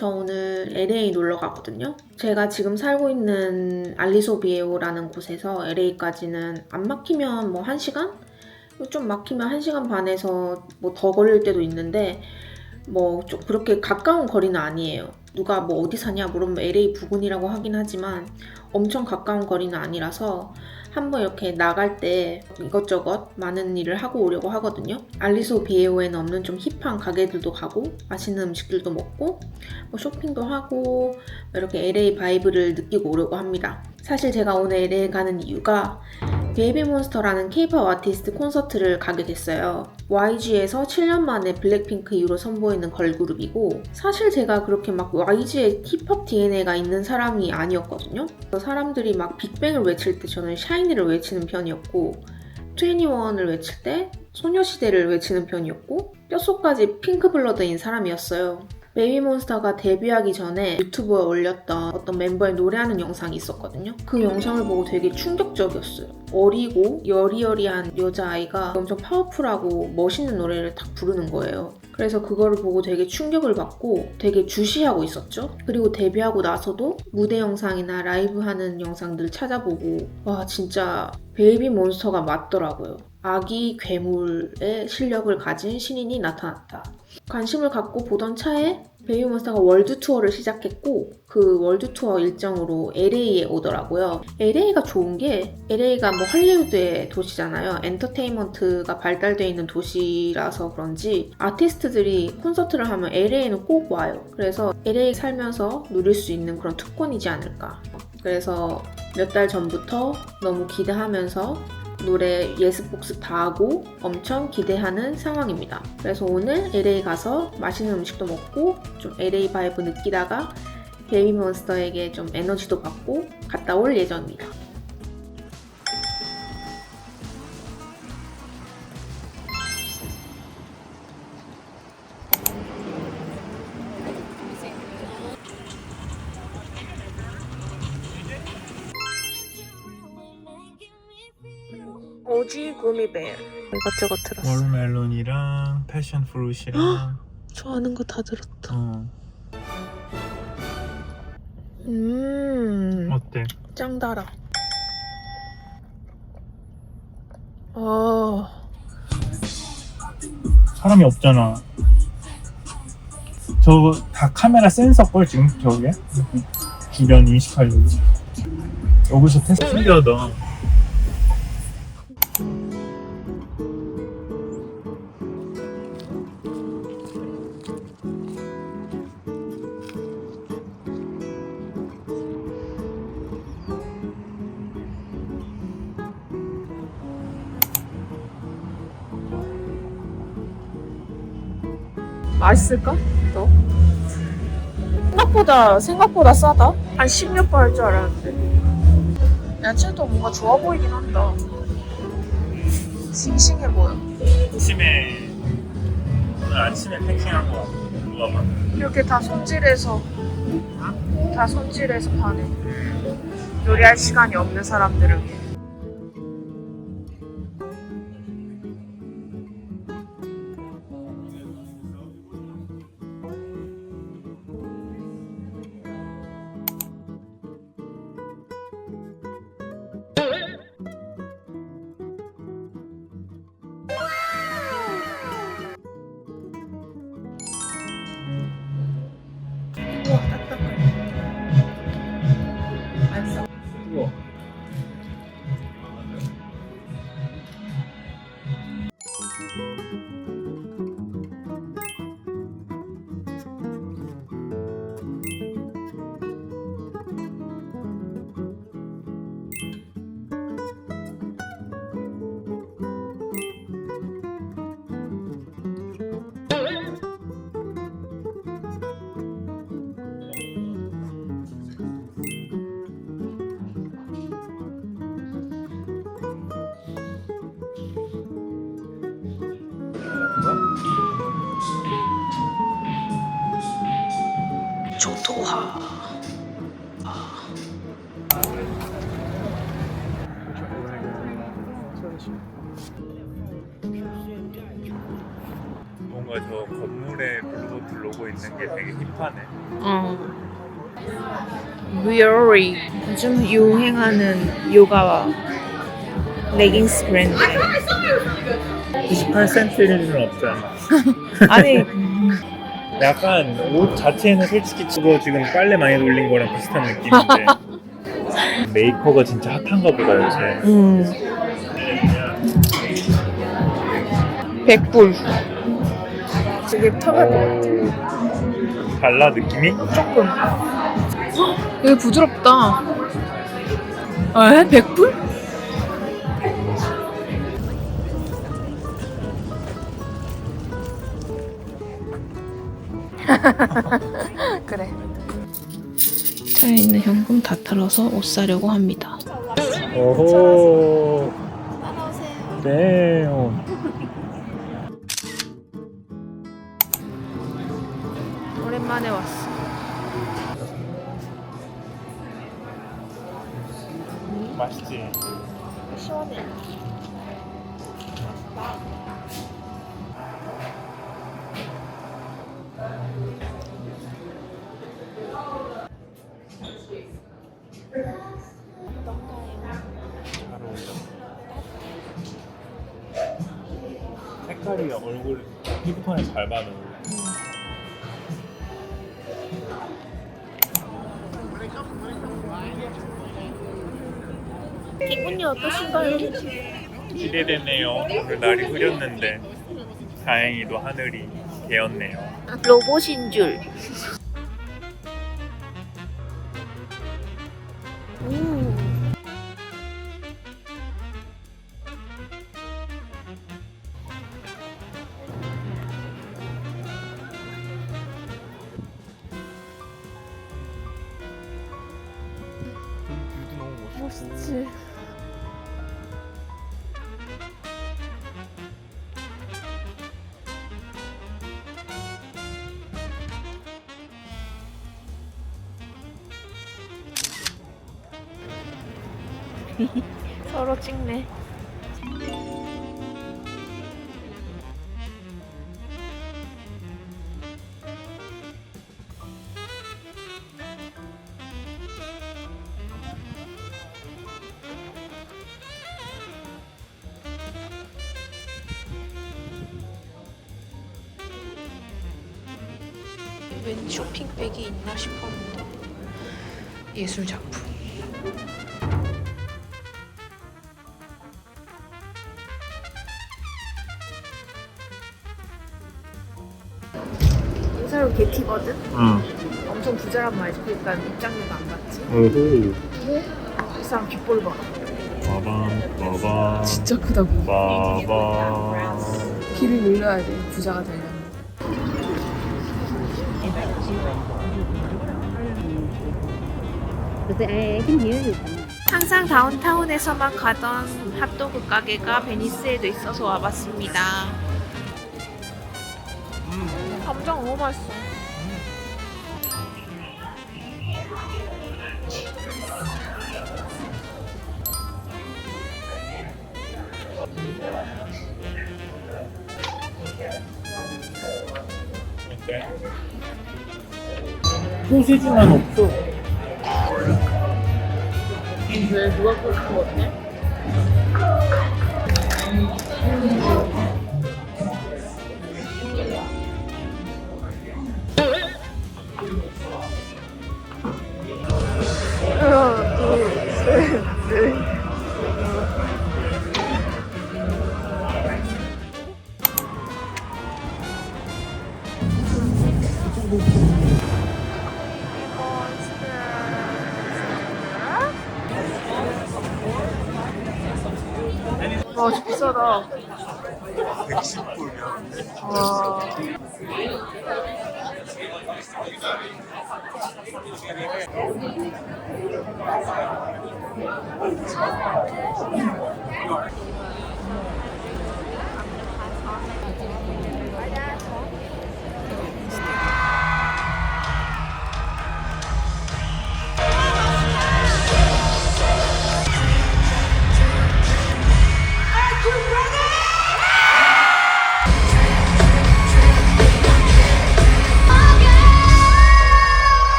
저 오늘 LA 놀러 가거든요. 제가 지금 살고 있는 알리소비에오라는 곳에서 LA까지는 안 막히면 뭐 1시간? 좀 막히면 1시간 반에서 뭐 더 걸릴 때도 있는데 뭐 좀 그렇게 가까운 거리는 아니에요. 누가 뭐 어디 사냐 물으면 LA 부근이라고 하긴 하지만 엄청 가까운 거리는 아니라서 한번 이렇게 나갈 때 이것저것 많은 일을 하고 오려고 하거든요. 알리소 비에오에는 없는 좀 힙한 가게들도 가고 맛있는 음식들도 먹고 뭐 쇼핑도 하고 이렇게 LA 바이브를 느끼고 오려고 합니다. 사실 제가 오늘 LA 가는 이유가 베이비몬스터라는 K-pop 아티스트 콘서트를 가게 됐어요. YG에서 7년 만에 블랙핑크 이후로 선보이는 걸그룹이고 사실 제가 그렇게 막 YG에 힙합 DNA가 있는 사람이 아니었거든요. 사람들이 막 빅뱅을 외칠 때 저는 샤이니를 외치는 편이었고 2NE1을 외칠 때 소녀시대를 외치는 편이었고 뼛속까지 핑크블러드인 사람이었어요. 베이비몬스터가 데뷔하기 전에 유튜브에 올렸던 어떤 멤버의 노래하는 영상이 있었거든요. 그 영상을 보고 되게 충격적이었어요. 어리고 여리여리한 여자아이가 엄청 파워풀하고 멋있는 노래를 딱 부르는 거예요. 그래서 그거를 보고 되게 충격을 받고 되게 주시하고 있었죠. 그리고 데뷔하고 나서도 무대 영상이나 라이브 하는 영상들 찾아보고 와 진짜 베이비몬스터가 맞더라고요. 아기 괴물의 실력을 가진 신인이 나타났다. 관심을 갖고 보던 차에 베이비몬스터가 월드 투어를 시작했고 그 월드 투어 일정으로 LA에 오더라고요. LA가 좋은 게 LA가 뭐 할리우드의 도시잖아요. 엔터테인먼트가 발달되어 있는 도시라서 그런지 아티스트들이 콘서트를 하면 LA에는 꼭 와요. 그래서 LA 살면서 누릴 수 있는 그런 특권이지 않을까. 그래서 몇 달 전부터 너무 기대하면서 노래 예습 복습 다 하고 엄청 기대하는 상황입니다. 그래서 오늘 LA 가서 맛있는 음식도 먹고 좀 LA 바이브 느끼다가 베이비몬스터에게 좀 에너지도 받고 갔다 올 예정입니다. 오지 구미베어 이것저것 들었어. 워터멜론이랑 패션 프루트이랑 좋아하는 거 다 들었다. 어때? 짱 달아. 아 사람이 없잖아. 저거 다 카메라 센서 걸 지금 저게 주변 인식하려고. 여기서 테스트 신기하다. 맛있을까? 너? 생각보다 싸다. 한 10몇 번 할 줄 알았는데. 야채도 뭔가 좋아 보이긴 한다. 싱싱해 보여. 오늘 아침에 패킹한 거 같아. 누가 봐. 이렇게 다 손질해서 파네. 요리할 시간이 없는 사람들을 위해. 우와 딱딱하네. 맛있어. 우와. 건물에 블루보틀 로고 있는 게 되게 힙하네. Really 요즘 유행하는 요가 레깅스 브랜드. 98센트리는 없잖아. 아니 약간 옷 자체는 솔직히 그거 지금 빨래 많이 돌린 거랑 비슷한 느낌인데 메이커가 진짜 핫한가 보다 요새. 100불. 되게 턱을 달라 느낌이? 조금. 되게 부드럽다. 에? 100불? 그래. 차에 있는 현금 다 털어서 옷 사려고 합니다. 오호. 네. 오랜만에 왔어. 맛있지? 시원해. 잘 어울려. 색깔이 얼굴 피부톤에 잘 맞아. 기분이 어떠신가요? 기대되네요. 오늘 날이 흐렸는데 다행히도 하늘이 개었네요. 로봇인 줄. 뷰도 너무 멋있고. 멋있지. 서로 찍네. 웬 쇼핑백이 있나 싶었는데 예술 작품. 이 사람 개티거든? 응. 엄청 부자란 말이지. 그러니까 입장료도 안 받지. 오호. 이 사람 귓볼 봐. 빠밤. 진짜 크다고. 빠밤. 길을 늘려야 돼. 부자가 되려면. 항상 다운타운에서만 가던 핫도그 가게가 베니스에도 있어서 와봤습니다. 감정 너무 맛있어. 어때? 소시지만 없어. 왜 누가 그렇게 먹었대? 하나, 둘, 셋, 넷. 와, 진짜 비싸다. 110불이야. 와.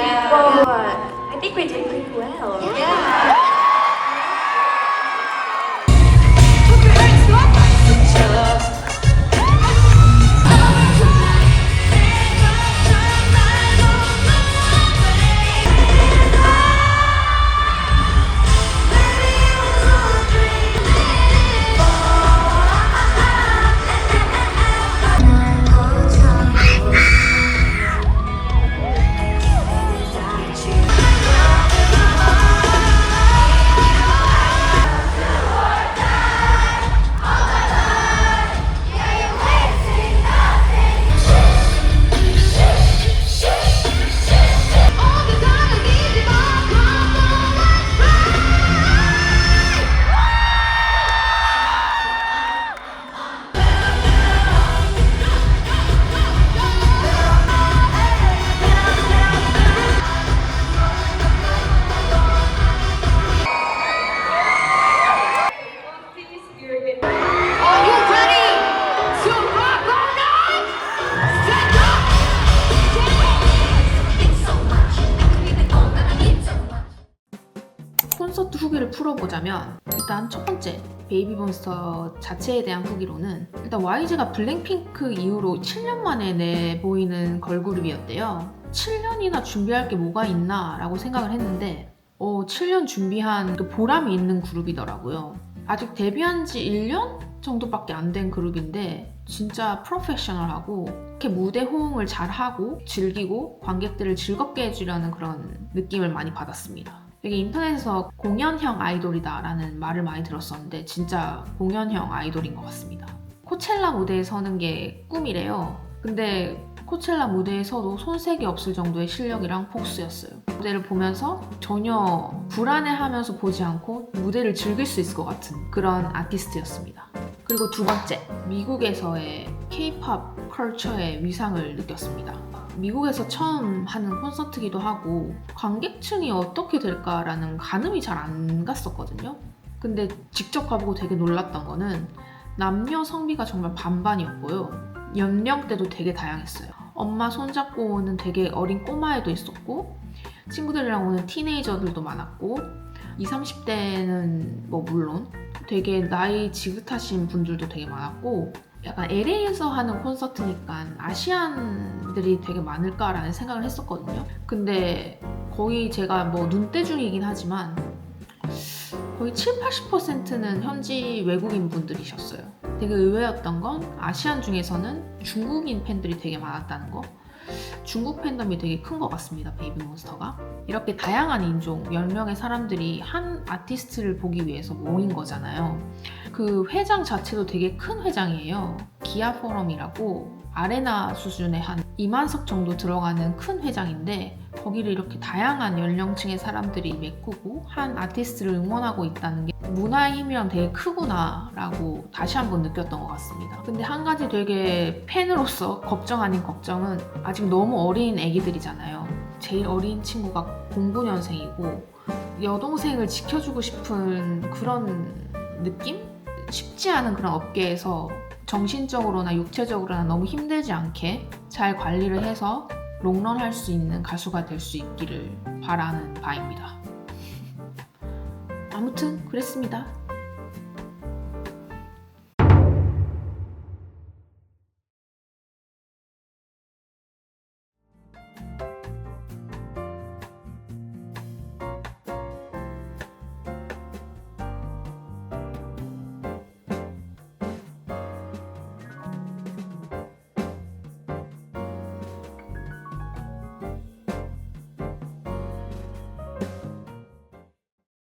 I think we did pretty well. Yeah. Are you ready to rock or not? Stand up! 콘서트 후기를 풀어보자면 일단 첫 번째 베이비몬스터 자체에 대한 후기로는 일단 YG가 블랙핑크 이후로 7년 만에 내보이는 걸그룹이었대요. 7년이나 준비할 게 뭐가 있나 라고 생각을 했는데 7년 준비한 그 보람이 있는 그룹이더라고요. 아직 데뷔한 지 1년 정도밖에 안 된 그룹인데 진짜 프로페셔널하고 이렇게 무대 호응을 잘하고 즐기고 관객들을 즐겁게 해주려는 그런 느낌을 많이 받았습니다. 되게 인터넷에서 공연형 아이돌이다 라는 말을 많이 들었었는데 진짜 공연형 아이돌인 것 같습니다. 코첼라 무대에 서는 게 꿈이래요. 근데 코첼라 무대에 서도 손색이 없을 정도의 실력이랑 폭스였어요. 무대를 보면서 전혀 불안해하면서 보지 않고 무대를 즐길 수 있을 것 같은 그런 아티스트였습니다. 그리고 두 번째, 미국에서의 K-POP 컬처의 위상을 느꼈습니다. 미국에서 처음 하는 콘서트기도 하고 관객층이 어떻게 될까라는 가늠이 잘 안 갔었거든요. 근데 직접 가보고 되게 놀랐던 거는 남녀 성비가 정말 반반이었고요. 연령대도 되게 다양했어요. 엄마 손잡고 오는 되게 어린 꼬마애도 있었고 친구들이랑 오는 티네이저들도 많았고 20, 30대는 뭐 물론 되게 나이 지긋하신 분들도 되게 많았고 약간 LA에서 하는 콘서트니까 아시안들이 되게 많을까라는 생각을 했었거든요. 근데 거의 제가 뭐 눈대중이긴 하지만 거의 7, 80%는 현지 외국인 분들이셨어요. 되게 의외였던 건 아시안 중에서는 중국인 팬들이 되게 많았다는 거. 중국 팬덤이 되게 큰 것 같습니다. 베이비몬스터가. 이렇게 다양한 인종, 연령의 사람들이 한 아티스트를 보기 위해서 모인 거잖아요. 그 회장 자체도 되게 큰 회장이에요. 기아 포럼이라고 아레나 수준의 한 2만석 정도 들어가는 큰 회장인데 거기를 이렇게 다양한 연령층의 사람들이 메꾸고 한 아티스트를 응원하고 있다는 게 문화의 힘이랑 되게 크구나 라고 다시 한번 느꼈던 것 같습니다. 근데 한 가지 되게 팬으로서 걱정 아닌 걱정은 아직 너무 어린 애기들이잖아요. 제일 어린 친구가 09년생이고 여동생을 지켜주고 싶은 그런 느낌? 쉽지 않은 그런 업계에서 정신적으로나 육체적으로나 너무 힘들지 않게 잘 관리를 해서 롱런 할 수 있는 가수가 될 수 있기를 바라는 바입니다. 아무튼 그랬습니다.